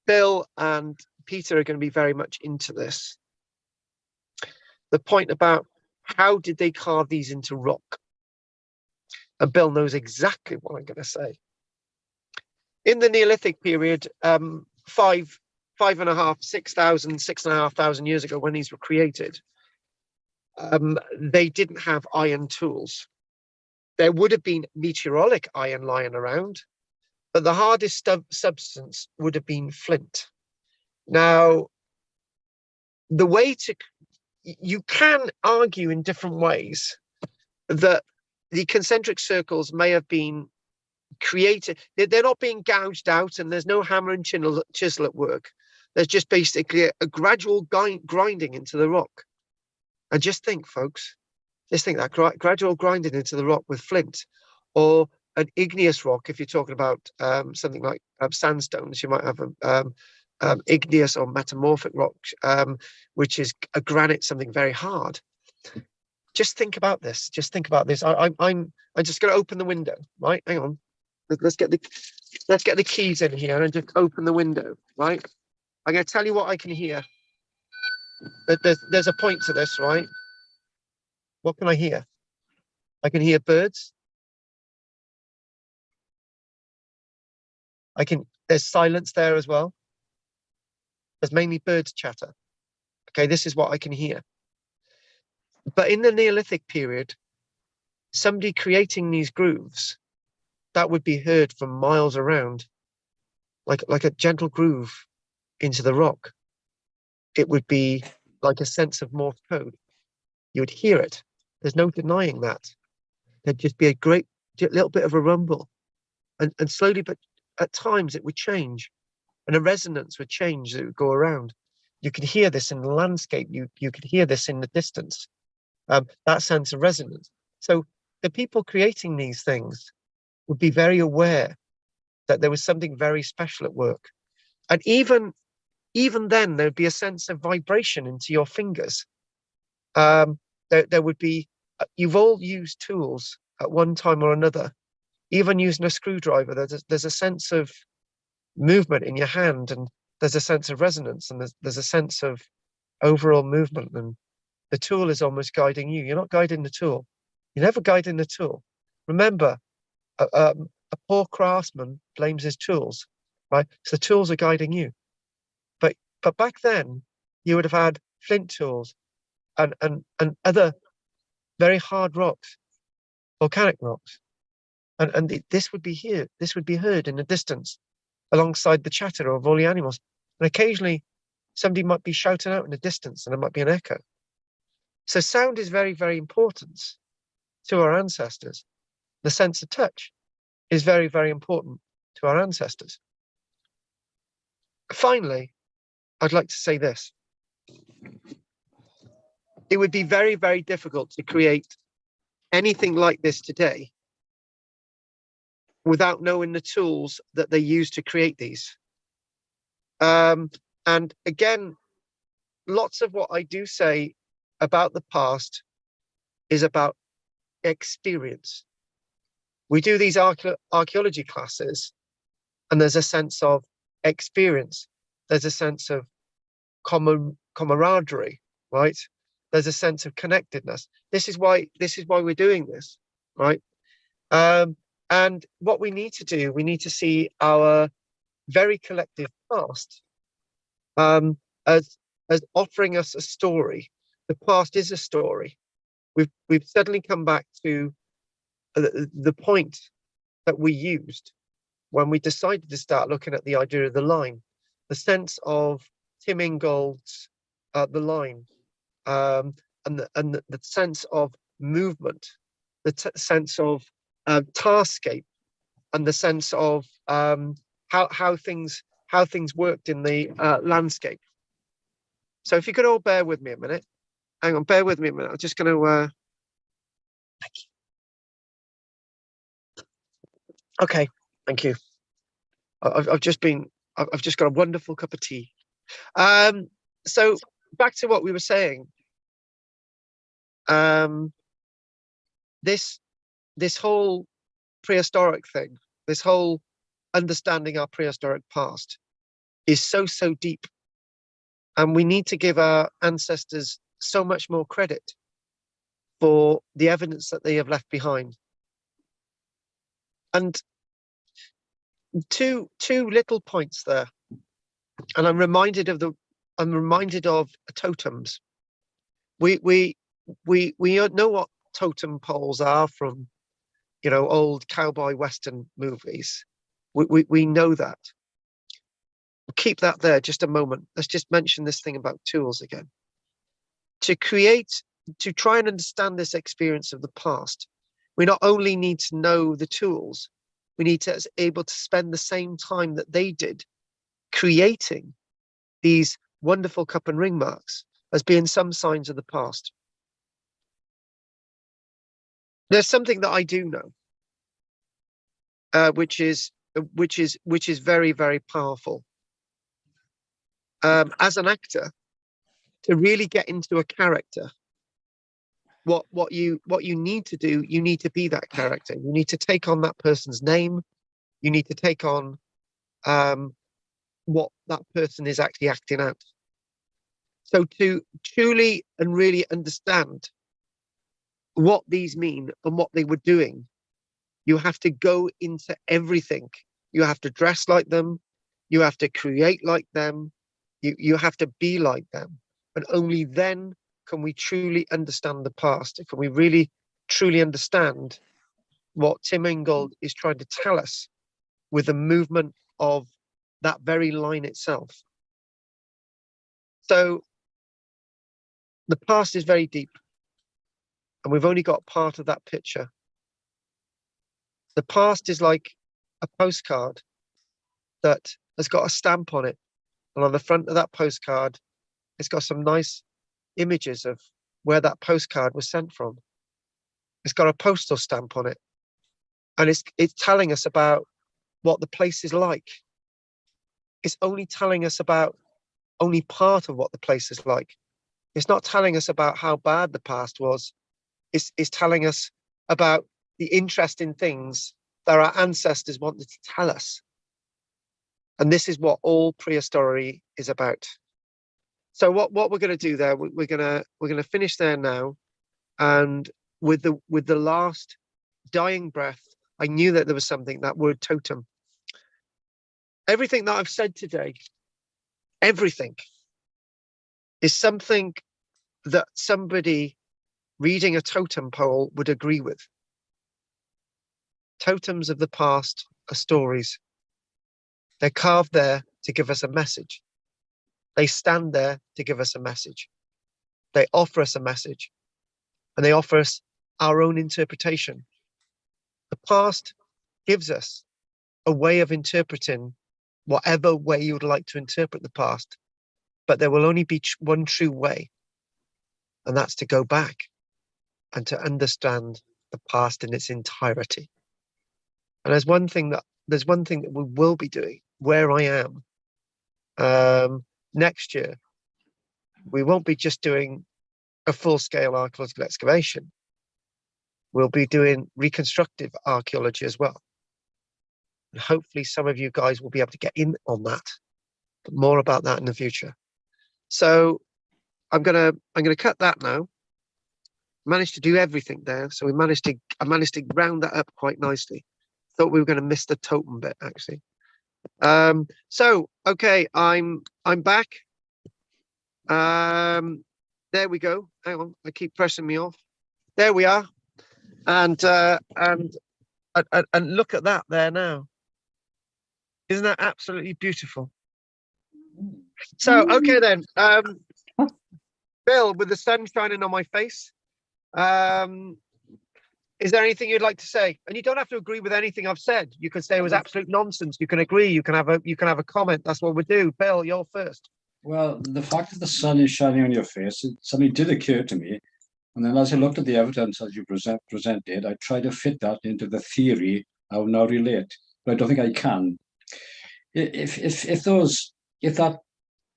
Bill and Peter are going to be very much into this, the point about how did they carve these into rock? And Bill knows exactly what I'm going to say. In the Neolithic period, 6,500 years ago, when these were created, they didn't have iron tools. There would have been meteoric iron lying around, but the hardest substance would have been flint. Now, the way to, you can argue in different ways that the concentric circles may have been created. They're not being gouged out, and there's no hammer and chisel at work. There's just basically a gradual grinding into the rock. And just think, folks, just think that gradual grinding into the rock with flint, or an igneous rock. If you're talking about something like sandstones, you might have igneous or metamorphic rock, which is a granite, something very hard. Just think about this. Just think about this. I'm just going to open the window. Right, hang on. Let's get the keys in here and just open the window. Right, I'm going to tell you what I can hear. There's a point to this, right? What can I hear? I can hear birds. There's silence there as well. There's mainly birds chatter. Okay, this is what I can hear. But in the Neolithic period, somebody creating these grooves, that would be heard from miles around, like a gentle groove into the rock. It would be like a sense of Morse code. You would hear it. There's no denying that. There'd just be a great little bit of a rumble. And slowly, but at times it would change. And a resonance would change that would go around. You could hear this in the landscape. You could hear this in the distance. That sense of resonance. So the people creating these things would be very aware that there was something very special at work. And even then, there'd be a sense of vibration into your fingers. There would be, you've all used tools at one time or another. Even using a screwdriver, there's a sense of movement in your hand, and there's a sense of resonance, and there's a sense of overall movement, and the tool is almost guiding you. You're not guiding the tool. You're never guiding the tool. Remember, a poor craftsman blames his tools, right? So the tools are guiding you. But back then, you would have had flint tools and other very hard rocks, volcanic rocks, and this would be here. This would be heard in the distance, alongside the chatter of all the animals. And occasionally, somebody might be shouting out in the distance, and there might be an echo. So sound is very, very important to our ancestors. The sense of touch is very, very important to our ancestors. Finally, I'd like to say this. It would be very, very difficult to create anything like this today without knowing the tools that they use to create these. And again, lots of what I do say about the past is about experience. We do these archaeology classes, and there's a sense of experience. There's a sense of camaraderie, right? There's a sense of connectedness. This is why we're doing this, right? And what we need to do, we need to see our very collective past as offering us a story. The past is a story. We've suddenly come back to the point that we used when we decided to start looking at the idea of the line, the sense of Tim Ingold's The Line, and the sense of movement, the sense of tarscape, and the sense of how things worked in the landscape. So if you could all bear with me a minute. Hang on, bear with me a minute. I'm just going to. Okay, thank you. I've just got a wonderful cup of tea. So back to what we were saying. This whole prehistoric thing, this whole understanding our prehistoric past, is so deep, and we need to give our ancestors so much more credit for the evidence that they have left behind. And two little points there, and I'm reminded of totems. We know what totem poles are from, old cowboy western movies. We know that. We'll keep that there just a moment. Let's just mention this thing about tools again. To try and understand this experience of the past, we not only need to know the tools, we need to be able to spend the same time that they did creating these wonderful cup and ring marks as being some signs of the past. There's something that I do know, which is very, very powerful. As an actor, to really get into a character, what you need to do, you need to be that character. You need to take on that person's name. You need to take on what that person is actually acting out. So to truly and really understand what these mean and what they were doing, you have to go into everything. You have to dress like them. You have to create like them. You have to be like them. And only then can we truly understand the past. Can we really truly understand what Tim Ingold is trying to tell us with the movement of that very line itself. So the past is very deep, and we've only got part of that picture. The past is like a postcard that has got a stamp on it, and on the front of that postcard, it's got some nice images of where that postcard was sent from. It's got a postal stamp on it, and it's telling us about what the place is like. It's only telling us about only part of what the place is like. It's not telling us about how bad the past was. It's telling us about the interesting things that our ancestors wanted to tell us. And this is what all prehistory is about. So what we're going to do there, we're going to finish there now, and with the last dying breath, I knew that there was something, that word totem. Everything that I've said today, everything is something that somebody reading a totem pole would agree with. Totems of the past are stories. They're carved there to give us a message. They stand there to give us a message. They offer us a message, and they offer us our own interpretation. The past gives us a way of interpreting whatever way you would like to interpret the past. but there will only be one true way, and that's to go back and to understand the past in its entirety. And there's one thing that we will be doing where I am next year. We won't be just doing a full-scale archaeological excavation. We'll be doing reconstructive archaeology as well. And hopefully some of you guys will be able to get in on that. But more about that in the future. So I'm gonna cut that now. Managed to do everything there. So I managed to round that up quite nicely. Thought we were going to miss the totem bit actually. So okay, I'm back. There we go. Hang on, I keep pressing me off. There we are. And look at that there now. Isn't that absolutely beautiful? So okay then, Bill, with the sun shining on my face, is there anything you'd like to say? And you don't have to agree with anything I've said. You can say it was absolute nonsense. You can agree. You can have a comment. That's what we do. Bill, you're first. Well, the fact that the sun is shining on your face, something did occur to me. And then as I looked at the evidence as you presented, I tried to fit that into the theory I will now relate. But I don't think I can. If that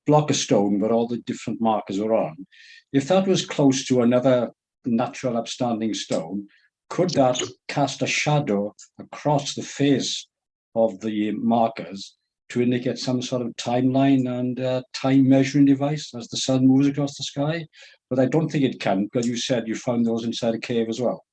block of stone where all the different markers are on, if that was close to another natural upstanding stone, could that cast a shadow across the face of the markers to indicate some sort of timeline and time measuring device as the sun moves across the sky? But I don't think it can, because you said you found those inside a cave as well.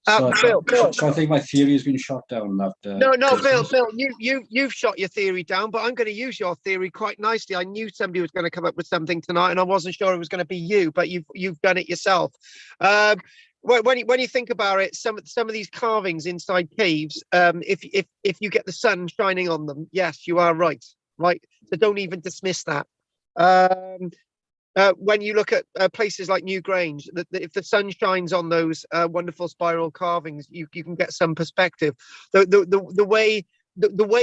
So, Bill. So I think my theory has been shot down. That No, Bill, you've shot your theory down, but I'm going to use your theory quite nicely. I knew somebody was going to come up with something tonight, and I wasn't sure it was going to be you, but you've done it yourself. When you think about it, some of these carvings inside caves, if you get the sun shining on them, yes, you are right. So don't even dismiss that. When you look at places like Newgrange, if the sun shines on those wonderful spiral carvings, you can get some perspective. The way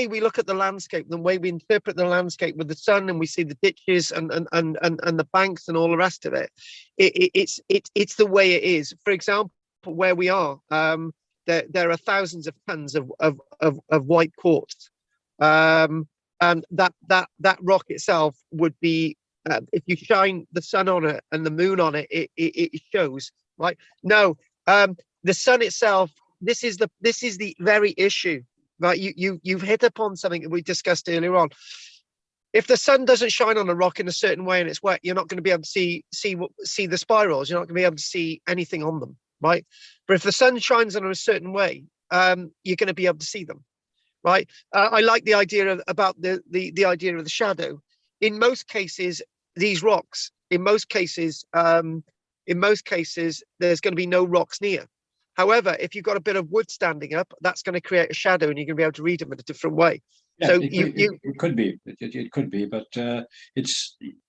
we look at the landscape, the way we interpret the landscape with the sun, and we see the ditches and the banks and all the rest of it, it's the way it is. For example, where we are, there are thousands of tons of white quartz, and that rock itself would be. If you shine the sun on it and the moon on it, it shows, right? No, the sun itself. This is the very issue, right? You've hit upon something that we discussed earlier on. If the sun doesn't shine on a rock in a certain way and it's wet, you're not going to be able to see the spirals. You're not going to be able to see anything on them, right? But if the sun shines on a certain way, you're going to be able to see them, right? I like the idea about the idea of the shadow. In most cases, these rocks, in most cases, there's going to be no rocks near. However, if you've got a bit of wood standing up, that's going to create a shadow, and you're going to be able to read them in a different way. Yeah, So it could be, but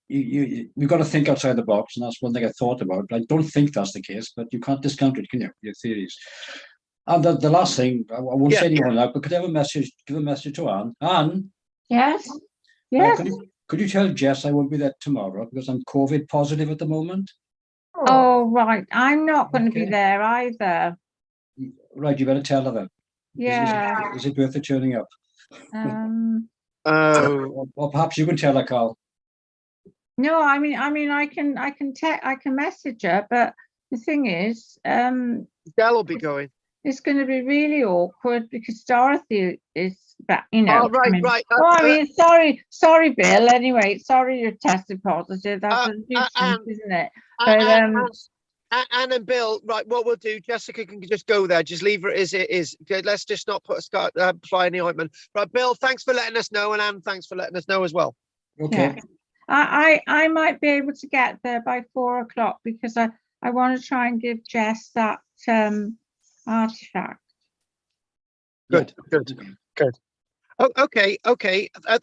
you've got to think outside the box, and that's one thing I thought about. I don't think that's the case, but you can't discount it, can you? Your theories. And the last thing, I won't say anyone now, but could I have give a message to Anne? Anne? Yes. Could you tell Jess I won't be there tomorrow because I'm COVID positive at the moment? Oh, right. I'm not going to be there either. Right, you better tell her then. Yeah. Is it worth it turning up? Or perhaps you can tell her, Carl. No, I mean, I can message her, but the thing is, Dell will be going. It's going to be really awkward because Dorothy is back, you know. Oh, right, right. I mean, sorry, Bill. Anyway, sorry you're tested positive. That's a nuisance, isn't it? But Anne and Bill, right? What we'll do, Jessica can just go there. Just leave her as it is. Okay, let's just not put a fly in the ointment. Right, Bill, thanks for letting us know, and Anne, thanks for letting us know as well. Okay. Yeah. I might be able to get there by 4 o'clock because I want to try and give Jess that artifact. Good. Oh, okay.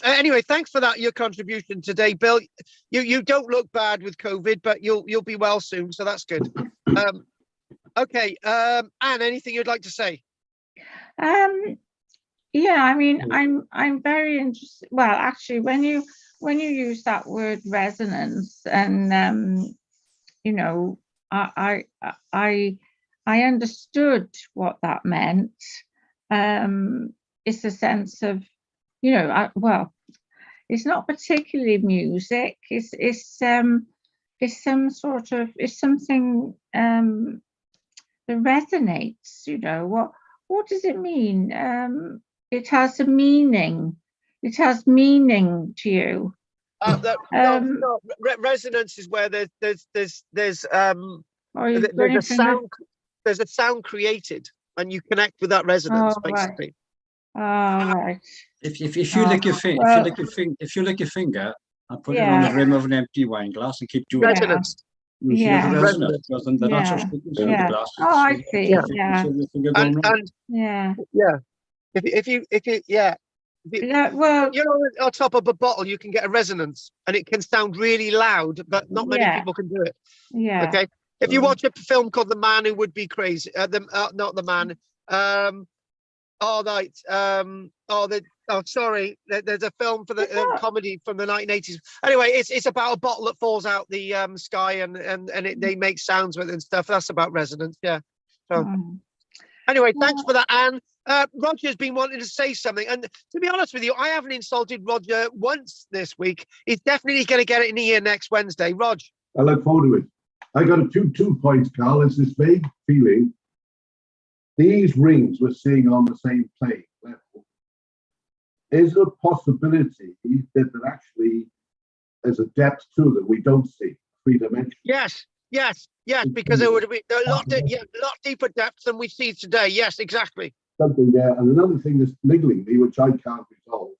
Anyway, thanks for your contribution today, Bill. You don't look bad with COVID, but you'll be well soon, so that's good. Okay, Anne, anything you'd like to say? Yeah, I mean, I'm very interested. Well, actually, when when you use that word resonance, and you know, I understood what that meant. It's a sense of, you know, well, it's not particularly music. It's some sort of, it's something that resonates. You know, what does it mean? It has a meaning. It has meaning to you. Resonance is where there's a sound created, and you connect with that resonance, basically. Right. If you lick your finger, if you lick your finger and put it on the rim of an empty wine glass and keep doing resonance. You'll hear the resonance rather than the natural frequency of the glass. Oh, I see. Yeah. If you Well, you're on top of a bottle, you can get a resonance, and it can sound really loud, but not many people can do it. Yeah. Okay. If you watch a film called The Man Who Would Be Crazy, not The Man. Sorry. There's a film for the comedy from the 1980s. Anyway, it's about a bottle that falls out the sky, and they make sounds with it and stuff. That's about resonance. Yeah. So anyway, thanks for that, Anne. Roger's been wanting to say something, and to be honest with you, I haven't insulted Roger once this week. He's definitely going to get it in here next Wednesday. Rog, I look forward to it. I got a two points, Carl. It's this vague feeling. These rings we're seeing on the same plane level. Is there a possibility that there actually is a depth to them we don't see, 3 dimensions? Yes, because it would be a lot deeper depths than we see today. Yes, exactly. Something there. And another thing that's niggling me, which I can't resolve.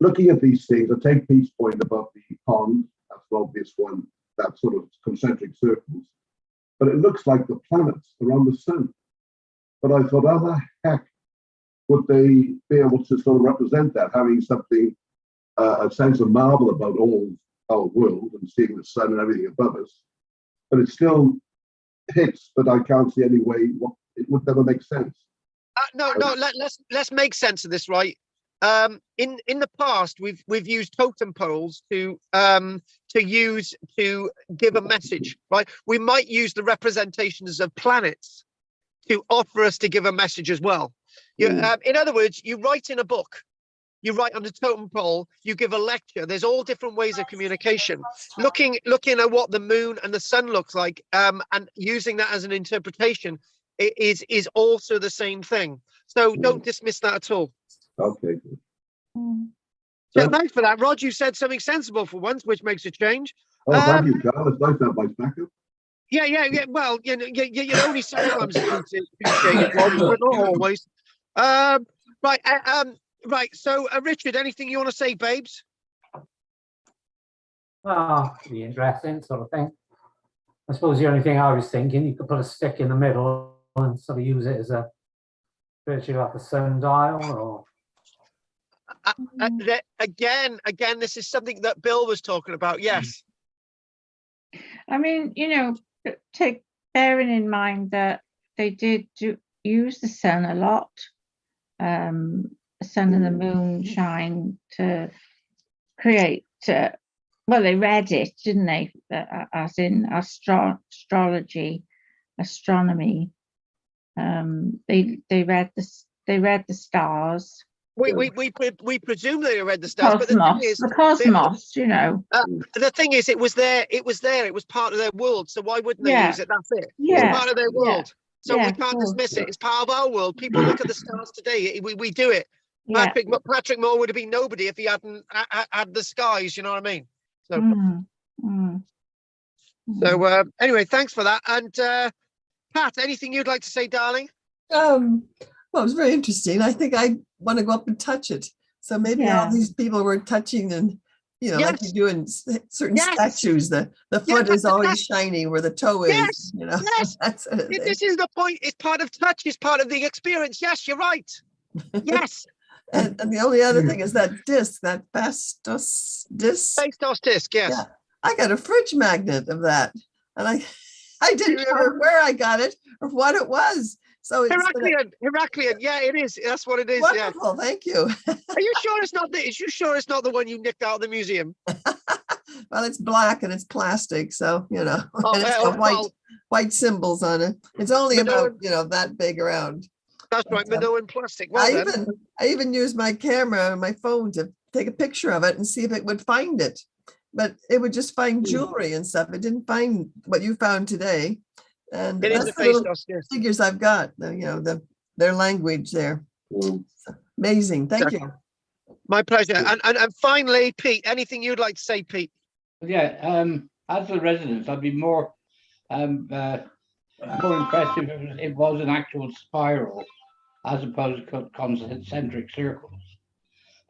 Looking at these things, I take Pete's point about the pond. That's the obvious one, that sort of concentric circles. But it looks like the planets around the sun. But I thought, how the heck would they be able to sort of represent that, having something, a sense of marvel about all our world and seeing the sun and everything above us? But it still hits, but I can't see any way it would never make sense. Let's make sense of this, right? In the past, we've used totem poles to give a message, right? We might use the representations of planets to offer us to give a message as well. In other words, you write in a book, you write on the totem pole, you give a lecture. There's all different ways of communication. Looking at what the moon and the sun looks like, and using that as an interpretation is also the same thing. So don't dismiss that at all. Okay. So thanks for that, Rod. You said something sensible for once, which makes a change. Thank you, Carl. It's nice to have my backup. Yeah. Well, you know, only sometimes appreciate it, Rod, but not always. Right. So, Richard, anything you want to say, babes? Be interesting sort of thing. I suppose the only thing I was thinking, you could put a stick in the middle and sort of use it as a virtually like a sundial, or again, this is something that Bill was talking about. Yes. I mean, you know, bearing in mind that they did use the sun a lot, the sun and the moon shine to create. Well, they read it, didn't they? As in astrology, astronomy. They read the stars. We presume they read the stars, Cosmos, but the thing is, the cosmos, you know. The thing is, it was there. It was part of their world. So why wouldn't they use it? That's it. Yeah. It's part of their world. So Yeah, we can't dismiss it. It's part of our world. People look at the stars today. We do it. Yeah. Patrick Moore would have been nobody if he hadn't had the skies. You know what I mean? So. So anyway, thanks for that. And Pat, anything you'd like to say, darling? Well, it was very interesting. I think I want to go up and touch it. So maybe all these people were touching, and like you do in certain statues, the foot is always shiny where the toe is. That's this is the point. It's part of touch. It's part of the experience. Yes, you're right. Yes. and the only other thing is that disc, that Bastos disc. Bastos disc, yes. Yeah. I got a fridge magnet of that, and I didn't remember where I got it or what it was. So it's Heraclean. Yeah, it is. That's what it is. wonderful. Thank you. Are you sure it's not the one you nicked out of the museum? Well, it's black and it's plastic, so and it's got white symbols on it. It's only about that big around. That's right, Minoan plastic. I even used my camera and my phone to take a picture of it and see if it would find it, but it would just find jewelry and stuff. It didn't find what you found today, and it that's is the little figures I've got. Their language there. Amazing. Thank you. My pleasure. And finally, Pete, anything you'd like to say, Pete? Yeah. As a resident, I'd be more impressive if it was an actual spiral as opposed to concentric circles.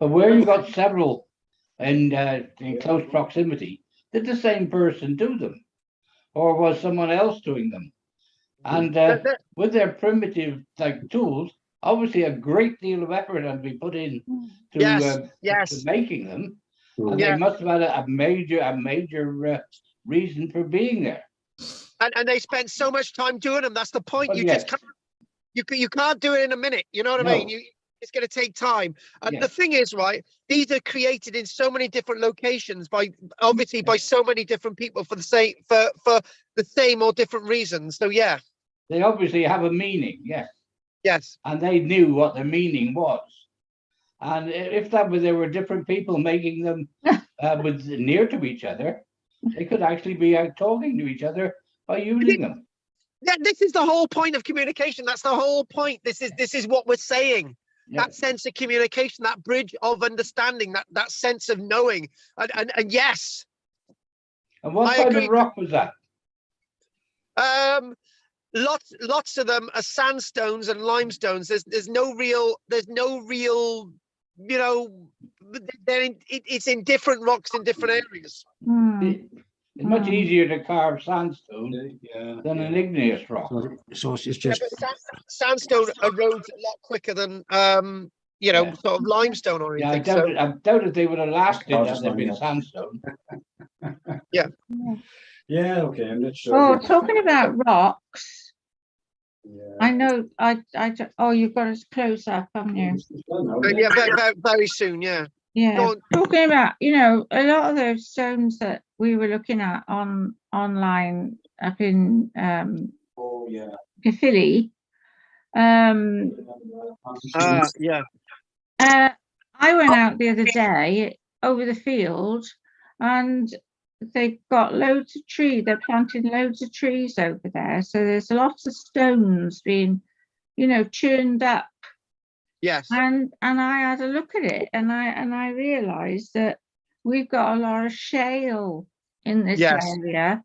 But where you've got several in close proximity, did the same person do them? Or was someone else doing them? And with their primitive tools, obviously a great deal of effort had to be put in to making them. And they must have had a major reason for being there. And they spent so much time doing them. That's the point. Just can't. You can't do it in a minute. You know what I mean? It's going to take time. And the thing is, right? These are created in so many different locations by so many different people for the same or different reasons. So yeah. They obviously have a meaning. Yes. Yes. And they knew what the meaning was. And if there were different people making them near to each other, they could actually be out talking to each other by using them. Yeah, this is the whole point of communication. That's the whole point. This is what we're saying. Yeah. That sense of communication, that bridge of understanding, that sense of knowing. And yes. And what kind of rock was that? Lots of them are sandstones and limestones. There's no real, it's in different rocks in different areas. It's much easier to carve sandstone than an igneous rock. So it's just sandstone erodes a lot quicker than sort of limestone or anything. I doubt if they would have lasted had there been sandstone. Yeah. Yeah, okay, I'm not sure. Oh, talking about rocks. Yeah. I know. You've got us close up, haven't you? Yeah, very soon. Yeah. Yeah. Talking about, a lot of those stones that we were looking at online up in Caerphilly. I went out the other day over the field, and they've got loads of trees. They're planting loads of trees over there. So there's lots of stones being, churned up. Yes. And I had a look at it, and I realised that we've got a lot of shale in this area,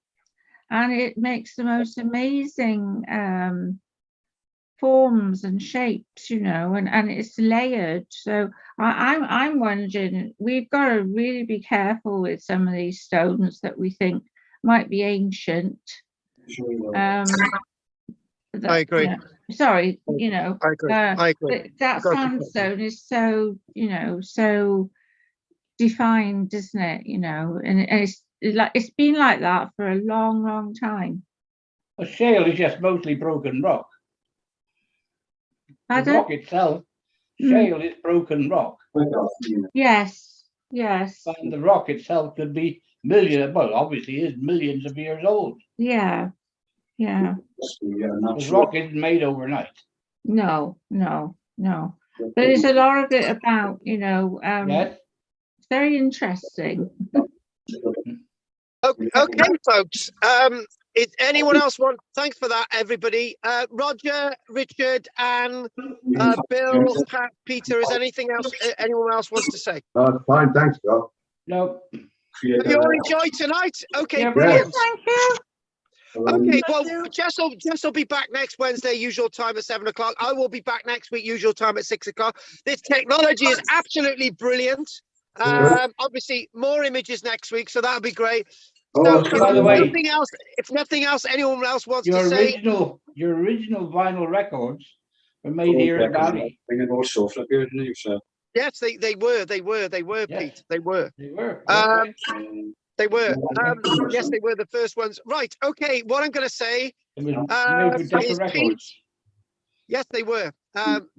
and it makes the most amazing forms and shapes, and it's layered. So I'm wondering, we've got to really be careful with some of these stones that we think might be ancient. I agree. Sorry, I agree. That sandstone is so, so defined, isn't it? And it's been like that for a long, long time. A shale is just mostly broken rock. The rock itself, shale is broken rock. Yes. And the rock itself could be obviously is millions of years old. Yeah. The rock isn't made overnight. No. But there's a lot of it about, it's very interesting. Okay, folks. Is anyone else thanks for that, everybody. Roger, Richard, Anne, Bill, Pat, Peter, is anything else anyone else wants to say? Fine, thanks, Scott. No. Have you all enjoyed tonight? Okay, Yeah, brilliant. Thank you. Okay, well, Jess will be back next Wednesday, usual time at 7 o'clock. I will be back next week, usual time at 6 o'clock. This technology is absolutely brilliant. Obviously, more images next week, so that'll be great. So, by the way, if nothing else, anyone else wants your to say? Your original vinyl records were made here in Bali. Yes, they were, yes. Pete. They were. They were. They were. Yes, they were the first ones. Right. Okay. What I'm going to say it was made with different records. Yes, they were.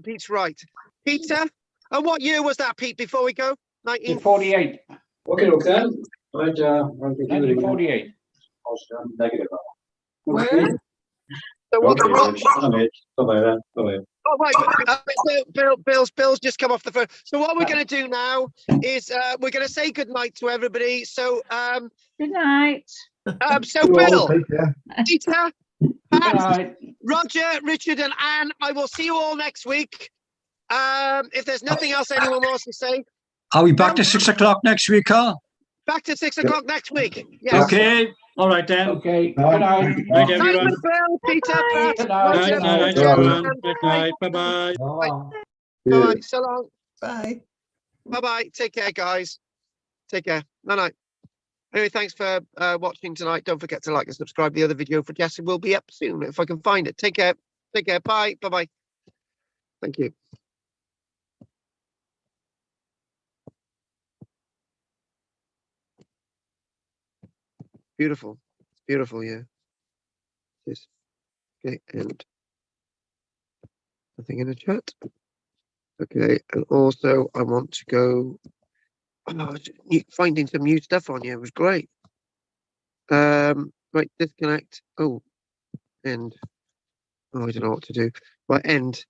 Pete's right. Peter, and what year was that, Pete, before we go? 1948. Okay, then. Right, 1948. Negative. Where? So what? Bye-bye then. Bye-bye. Oh, right. Bill's just come off the phone. So what we're going to do now is we're going to say goodnight to everybody. So, Good night. so You all Bill, take care. Peter, Good Pat, night. Roger, Richard, and Anne, I will see you all next week. If there's nothing else anyone wants to say, Are we back to 6 o'clock next week, Carl? back to 6 o'clock next week. Yes. Okay. All right then. Okay. Bye. Good night. Night, everyone. Simon, Bill, Peter, Pat, Good night. Roger, Good night. Night, Richard, everyone. and Good bye. night. Bye-bye. Oh. Bye. So long. Bye. Bye-bye. Take care, guys. Take care. Night. Anyway, thanks for watching tonight. Don't forget to like and subscribe. The other video for Jesse will be up soon if I can find it. Take care. Take care. Bye. Bye-bye. Thank you. Beautiful. It's beautiful, yeah. Yes. Okay, and nothing in the chat. Okay, and also I want to go. Oh, finding some new stuff on here was great. Right, disconnect. Oh, end. Oh, I don't know what to do. Right, end.